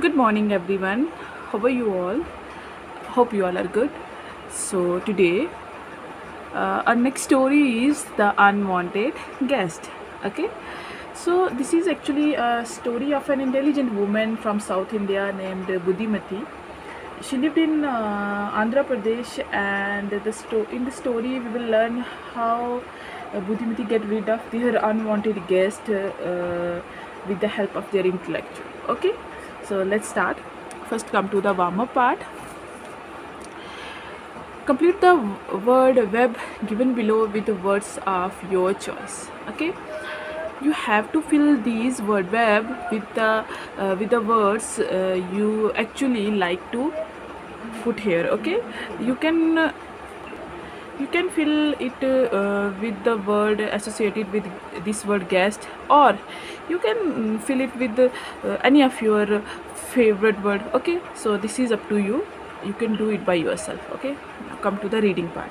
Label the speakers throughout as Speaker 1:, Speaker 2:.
Speaker 1: Good morning, everyone. How are you all? Hope you all are good. So, today, our next story is The Unwanted Guest. Okay, so this is actually a story of an intelligent woman from South India named Buddhimati. She lived in Andhra Pradesh, and in the story, we will learn how Buddhimati get rid of her unwanted guest with the help of their intellect. Okay, so let's start. First, come to the warm-up part. Complete the word web given below with the words of your choice. Okay, you have to fill these word web with the words you actually like to put here. Okay, you can uh, you can fill it with the word associated with this word guest, or you can fill it with any of your favorite word. Okay, so this is up to you. You can do it by yourself. Okay, now come to the reading part.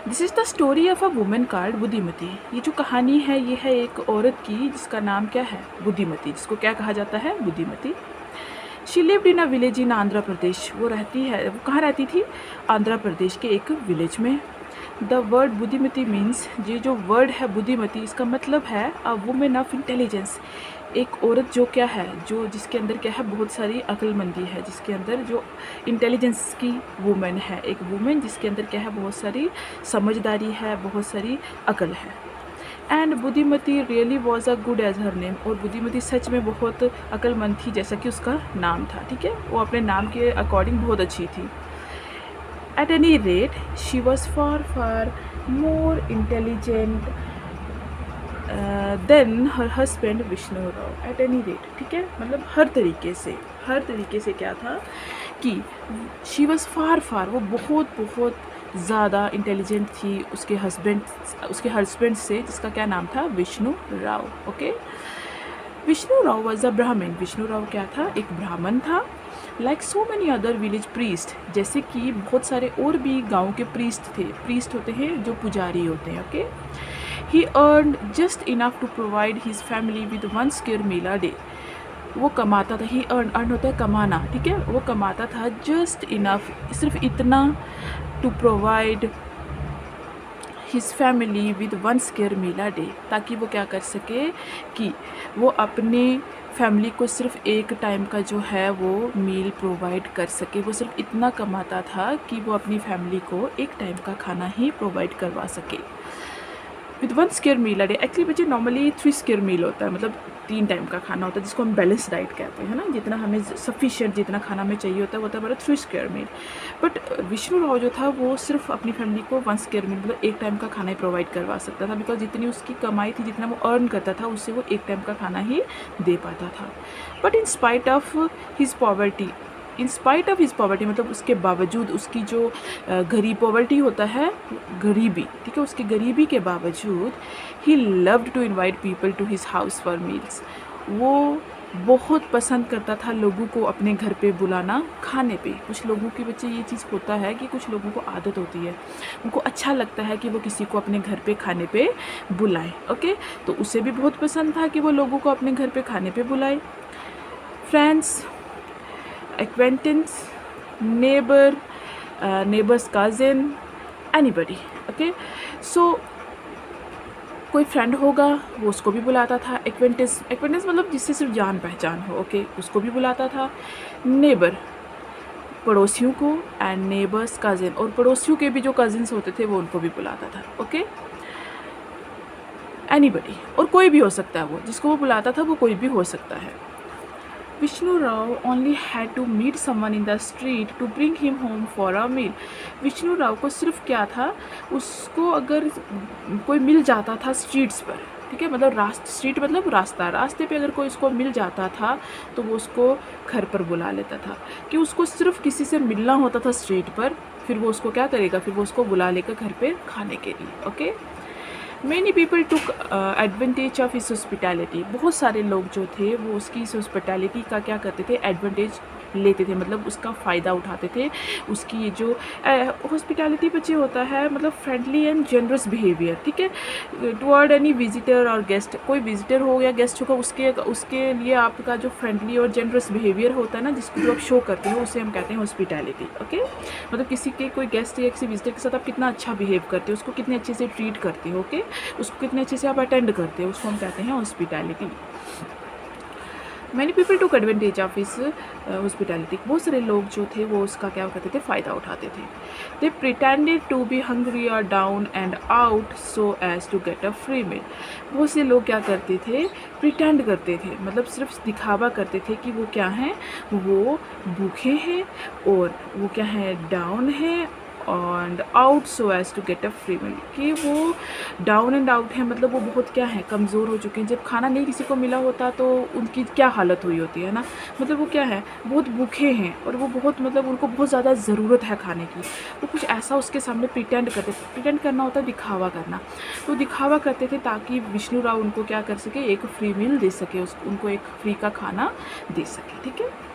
Speaker 1: This is the story of a women called Buddhimati. ये जो कहानी है ये है एक औरत की जिसका नाम क्या है, बुद्धिमती. जिसको क्या कहा जाता है, Buddhimati. She lived in a village in Andhra Pradesh. वो कहाँ रहती थी, आंध्र प्रदेश के एक विलेज में. द वर्ड बुद्धिमती मीन्स, ये जो वर्ड है बुद्धिमती, इसका मतलब है अ वुमेन ऑफ इंटेलिजेंस. एक औरत जो क्या है, जो जिसके अंदर क्या है, बहुत सारी अक्लमंदी है, जिसके अंदर जो इंटेलिजेंस की वुमेन है. एक वुमेन जिसके अंदर क्या है, बहुत सारी समझदारी है, बहुत सारी अकल है. And Buddhimati really was a good as her name. और बुद्धिमती सच में बहुत अक्लमंद थी, जैसा कि उसका नाम था. ठीक है, वो अपने नाम के अकॉर्डिंग बहुत अच्छी थी. At any rate she was far more intelligent then her husband Vishnu Rao. At any rate, ठीक है, मतलब हर तरीके से क्या था कि शी वॉज फार, वो बहुत ज़्यादा इंटेलिजेंट थी उसके हस्बैंड से, जिसका क्या नाम था, Vishnu Rao. Okay, Vishnu Rao was a ब्राह्मण. विष्णु राव क्या था, एक ब्राह्मण था. Like so many other village priest, जैसे कि बहुत सारे और भी गाँव के प्रीस्ट थे. प्रीस्ट होते हैं जो पुजारी होते हैं. Okay, he earned just enough to provide his family with 1 square meal a day. वो कमाता था, ही अर्न होता है कमाना. ठीक है, वो कमाता था जस्ट इनफ, सिर्फ इतना, to provide his family with 1 square meal a day, ताकि वो क्या कर सके कि वो अपने फैमिली को सिर्फ एक टाइम का जो है वो मील प्रोवाइड कर सके. वो सिर्फ इतना कमाता था कि वो अपनी फैमिली को एक टाइम का खाना ही प्रोवाइड करवा सके. With 1 square meal a day. Actually बच्चे नॉर्मली 3 स्क्वायर मील होता है, मतलब 3 टाइम का खाना होता है, जिसको हम बैलेंस डाइट कहते हैं ना. जितना हमें सफिशिएंट, जितना खाना हमें चाहिए होता है, वो होता है हमारा 3 square meal. But Vishnu Rao जो था वो सिर्फ अपनी फैमिली को 1 स्क्वायर मील, मतलब एक टाइम का खाना ही प्रोवाइड करवा सकता था. बिकॉज जितनी उसकी कमाई थी, जितना वो अर्न करता था, उससे वो एक टाइम का खाना ही दे पाता था. But in spite of his poverty, मतलब उसके बावजूद, उसकी जो गरीब पॉवर्टी होता है, गरीबी, ठीक है, उसकी गरीबी के बावजूद, he loved to invite people to his house for meals. वो बहुत पसंद करता था लोगों को अपने घर पे बुलाना खाने पे. कुछ लोगों के बच्चे ये चीज़ होता है कि कुछ लोगों को आदत होती है, उनको अच्छा लगता है कि वो किसी को अपने घर पे खाने पे बुलाए. ओके, तो उसे भी बहुत पसंद था कि वो लोगों को अपने घर पे खाने पे बुलाए. Friends, acquaintance, neighbor, neighbor's cousin, anybody. Okay, so कोई फ्रेंड होगा वो उसको भी बुलाता था. एक्वेंटेंस मतलब जिससे सिर्फ जान पहचान हो. ओके, उसको भी बुलाता था. नेबर, पड़ोसियों को. एंड नेबर्स कज़िन, और पड़ोसियों के भी जो कज़िन्स होते थे वो उनको भी बुलाता था. ओके, एनीबडी, और कोई भी हो सकता है, वो जिसको वो बुलाता था वो कोई भी हो सकता है. Vishnu Rao only had to meet someone in the street to bring him home for a meal. Vishnu Rao को सिर्फ क्या था, उसको अगर कोई मिल जाता था स्ट्रीट्स पर, ठीक है, मतलब स्ट्रीट मतलब रास्ते पे अगर कोई उसको मिल जाता था तो वो उसको घर पर बुला लेता था. कि उसको सिर्फ किसी से मिलना होता था स्ट्रीट पर, फिर वो उसको क्या करेगा, फिर वो उसको बुला लेकर घर पे खाने के लिए. Okay, many people took advantage of his hospitality. बहुत सारे लोग जो थे वो उसकी हॉस्पिटैलिटी का क्या करते थे, एडवांटेज लेते थे, मतलब उसका फ़ायदा उठाते थे। उसकी ये जो हॉस्पिटैलिटी बच्चे होता है, मतलब फ्रेंडली एंड जनरस बिहेवियर, ठीक है, टुवर्ड एनी विजिटर और गेस्ट। कोई विजिटर हो या गेस्ट होगा, उसके लिए आपका जो फ्रेंडली और जनरस बिहेवियर होता है ना, जिसको जो आप शो करते हो, उसे हम कहते हैं हॉस्पिटैलिटी। ओके, मतलब किसी के कोई गेस्ट या किसी विजिटर के साथ आप कितना अच्छा बिहेव करते हो, उसको कितने अच्छे से ट्रीट करते हो, ओके, उसको कितने अच्छे से आप अटेंड करते हो, उसको हम कहते हैं hospitality. Many people took advantage of इस हॉस्पिटैलिटी। बहुत सारे लोग जो थे वो उसका क्या करते थे, फ़ायदा उठाते थे। They pretended to be hungry और down and out so as to get a free meal. बहुत से लोग क्या करते थे, प्रिटेंड करते थे, मतलब सिर्फ दिखावा करते थे कि वो क्या हैं, वो भूखे हैं और वो क्या है, डाउन है and out so as to get a free meal, कि वो डाउन एंड आउट है, मतलब वो बहुत क्या है, कमज़ोर हो चुके हैं। जब खाना नहीं किसी को मिला होता तो उनकी क्या हालत हुई होती है ना, मतलब वो क्या है, बहुत भूखे हैं और वो बहुत, मतलब उनको बहुत ज़्यादा ज़रूरत है खाने की। वो कुछ ऐसा उसके सामने प्रिटेंड करते थे। प्रिटेंड करना होता है दिखावा करना, तो दिखावा करते थे ताकि विष्णु राव उनको क्या कर सके, एक फ्री मील दे सके, उनको एक फ्री का खाना दे सके, ठीक है।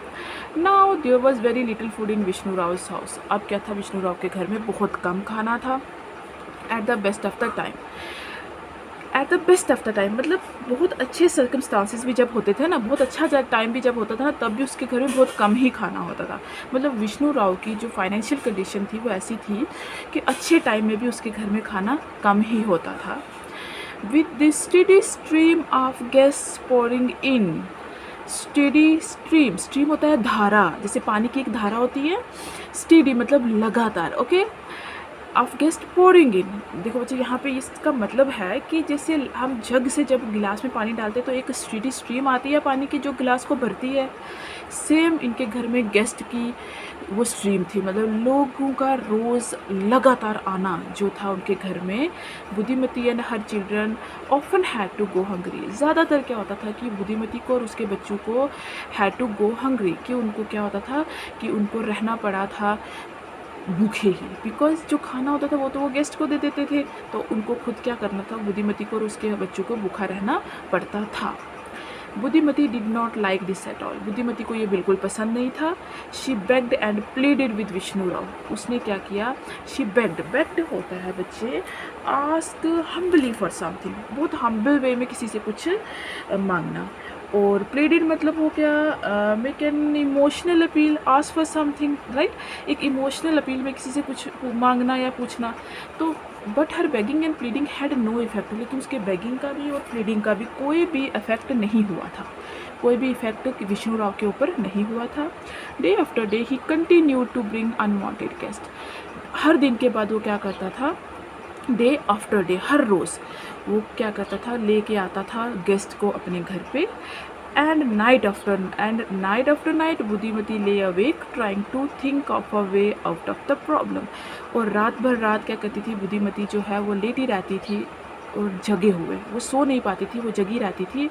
Speaker 1: Now there was very little food in Vishnu Rao's house. अब क्या था, विष्णु राव के घर में बहुत कम खाना था। At the best of the time, at the best of the time मतलब बहुत अच्छे सर्कमस्टांसिस भी जब होते थे ना, बहुत अच्छा टाइम भी जब होता था ना, तब भी उसके घर में बहुत कम ही खाना होता था। मतलब विष्णु राव की जो फाइनेंशियल कंडीशन थी वो ऐसी थी कि अच्छे टाइम में भी उसके घर में खाना कम ही होता था। With this steady stream of guest pouring in, steady stream, stream होता है धारा, जैसे पानी की एक धारा होती है, स्टेडी मतलब लगातार, okay, of guest pouring in. देखो बच्चे, यहाँ पे इसका मतलब है कि जैसे हम जग से जब गिलास में पानी डालते हैं तो एक स्टेडी स्ट्रीम आती है पानी की जो गिलास को भरती है, सेम इनके घर में गेस्ट की वो स्ट्रीम थी, मतलब लोगों का रोज़ लगातार आना जो था उनके घर में। Buddhimati and her children often had to go hungry. ज़्यादातर क्या होता था कि बुद्धिमती को और उसके बच्चों को हैड टू गो हंग्री, कि उनको क्या होता था कि उनको रहना पड़ा था भूखे ही, बिकॉज जो खाना होता था वो तो वो गेस्ट को दे देते थे, तो उनको खुद क्या करना था, बुद्धिमती को और उसके बच्चों को भूखा रहना पड़ता था। Buddhimati did not like this at all. Buddhimati को ये बिल्कुल पसंद नहीं था। She begged and pleaded with Vishnu Rao. उसने क्या किया, शी बेग्ड, बेग्ड होता है बच्चे आस्क हम्बली फॉर समथिंग, बहुत हम्बल वे में किसी से कुछ मांगना, और प्लीडेड मतलब हो गया make an emotional appeal, ask for something, right, एक इमोशनल अपील में किसी से कुछ मांगना या पूछना। तो but her begging and pleading had no effect, लेकिन उसके बेगिंग का भी और प्लीडिंग का भी कोई भी इफेक्ट नहीं हुआ था, कोई भी इफेक्ट विष्णु राव के ऊपर नहीं हुआ था। Day after day he continue to bring unwanted guest. हर दिन के बाद वो क्या करता था, डे आफ्टर डे, हर रोज़ वो क्या करता था, लेके आता था गेस्ट को अपने घर पे। And night after night Buddhimati lay awake trying to think of a way out of the problem. और रात भर रात क्या करती थी बुद्धिमती जो है वो लेटी रहती थी और जगे हुए, वो सो नहीं पाती थी, वो जगी रहती थी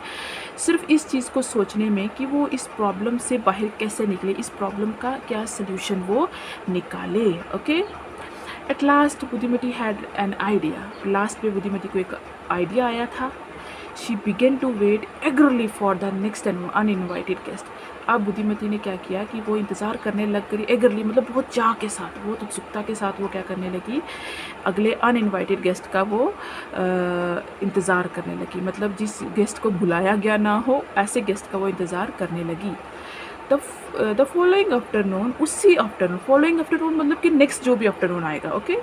Speaker 1: सिर्फ इस चीज़ को सोचने में कि वो इस प्रॉब्लम से बाहर कैसे निकले, इस प्रॉब्लम का क्या सल्यूशन वो निकाले। Okay, at last Buddhimati had an idea. Last में बुद्धिमती को एक आइडिया आया था। She began to wait eagerly for the next uninvited guest. अब बुद्धिमती ने क्या किया कि वो इंतज़ार करने लग गई, एगरली मतलब बहुत चाह के साथ, बहुत उत्सुकता के साथ वो क्या करने लगी, अगले अनइनवाइटेड गेस्ट का वो इंतज़ार करने लगी, मतलब जिस गेस्ट को बुलाया गया ना हो ऐसे गेस्ट का वो इंतज़ार करने लगी। द फॉलोइंग आफ्टरनून, उसी आफ्टरनून, फॉलोइंग आफ्टरनून मतलब कि नेक्स्ट जो भी आफ्टरनून आएगा, okay,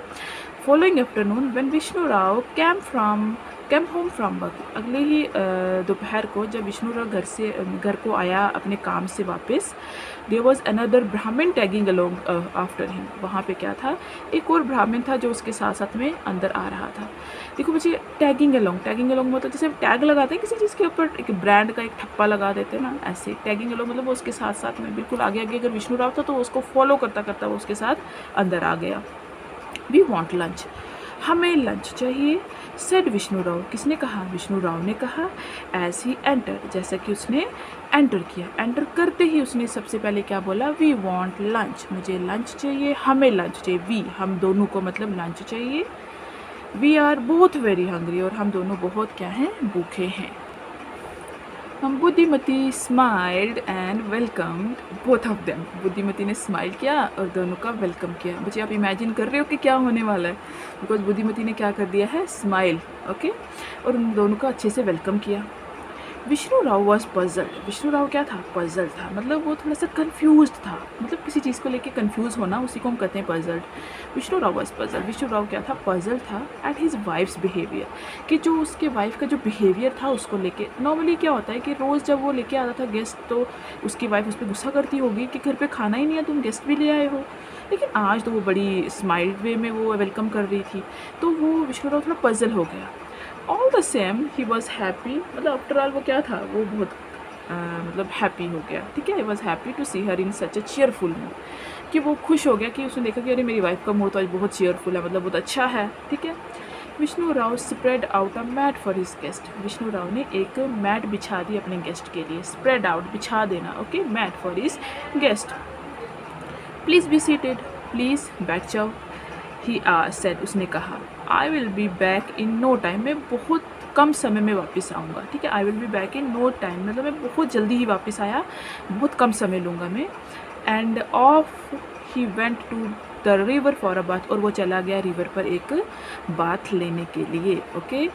Speaker 1: following afternoon when Vishnu Rao came home from work, अगले ही दोपहर को जब विष्णु राव घर को आया अपने काम से वापस, देयर वॉज अनदर ब्राह्मण टैगिंग अलोंग आफ्टर हिम। वहाँ पे क्या था, एक और ब्राह्मण था जो उसके साथ साथ में अंदर आ रहा था। देखो बच्चे, टैगिंग अलोंग मतलब जैसे टैग लगाते हैं किसी चीज़ के ऊपर, एक ब्रांड का एक ठप्पा लगा देते हैं ना, ऐसे टैगिंग अलोंग मतलब वो उसके साथ साथ में बिल्कुल आगे आगे अगर विष्णु राव था तो उसको फॉलो करता करता वो उसके साथ अंदर आ गया। वी वॉन्ट लंच, हमें लंच चाहिए, सेड विष्णु राव। किसने कहा, विष्णु राव ने कहा। एज ही एंटर, जैसा कि उसने एंटर किया, एंटर करते ही उसने सबसे पहले क्या बोला, वी वॉन्ट लंच, मुझे लंच चाहिए, हमें लंच चाहिए, वी हम दोनों को मतलब लंच चाहिए, we are both very hungry और हम दोनों बहुत क्या हैं, भूखे हैं। Buddhimati smiled and welcomed both of them. Buddhimati ने स्माइल किया और दोनों का वेलकम किया। बच्चे आप इमेजिन कर रहे हो कि क्या होने वाला है, बिकॉज बुद्धिमती ने क्या कर दिया है, स्माइल, ओके, और उन दोनों का अच्छे से वेलकम किया। Vishnu Rao was puzzled. विष्णु राव क्या था, पजल था, मतलब वो थोड़ा सा कन्फ्यूज था, मतलब किसी चीज़ को लेके कन्फ्यूज़ होना, उसी को हम कहते हैं puzzled. Vishnu Rao was puzzle. Vishnu Rao क्या था, पजल था एट हिज वाइफ्स बिहेवियर, कि जो उसके वाइफ का जो बिहेवियर था उसको लेके। नॉर्मली क्या होता है कि रोज़ जब वो लेके आता था गेस्ट, तो उसकी वाइफ उस पर गुस्सा करती होगी कि घर पे खाना ही नहीं है, तुम गेस्ट भी ले आए हो, लेकिन आज तो वो बड़ी स्माइल्ड वे में वो वेलकम कर रही थी, तो वो विष्णु राव थोड़ा पजल हो गया। All the same he was happy, मतलब आफ्टर ऑल वो क्या था, वो बहुत मतलब हैप्पी हो गया, ठीक है। He was happy to see her in such a cheerful mood, कि वो खुश हो गया कि उसने देखा कि अरे मेरी वाइफ का मूड तो आज बहुत चीयरफुल है, मतलब बहुत अच्छा है, ठीक है। Vishnu Rao spread out a mat for his guest. Vishnu Rao ने एक मैट बिछा दी अपने गेस्ट के लिए। स्प्रेड आउट, बिछा देना, okay, mat for his guest. Please be seated, please बैठ जाओ। ही सेड, उसने कहा, I will be back in no time, मैं बहुत कम समय में वापस आऊँगा, ठीक है। I will be back in no time, मतलब मैं बहुत जल्दी ही वापस आया, बहुत कम समय लूँगा मैं। And off he went to the river for a bath, और वो चला गया रिवर पर एक बाथ लेने के लिए, ओके।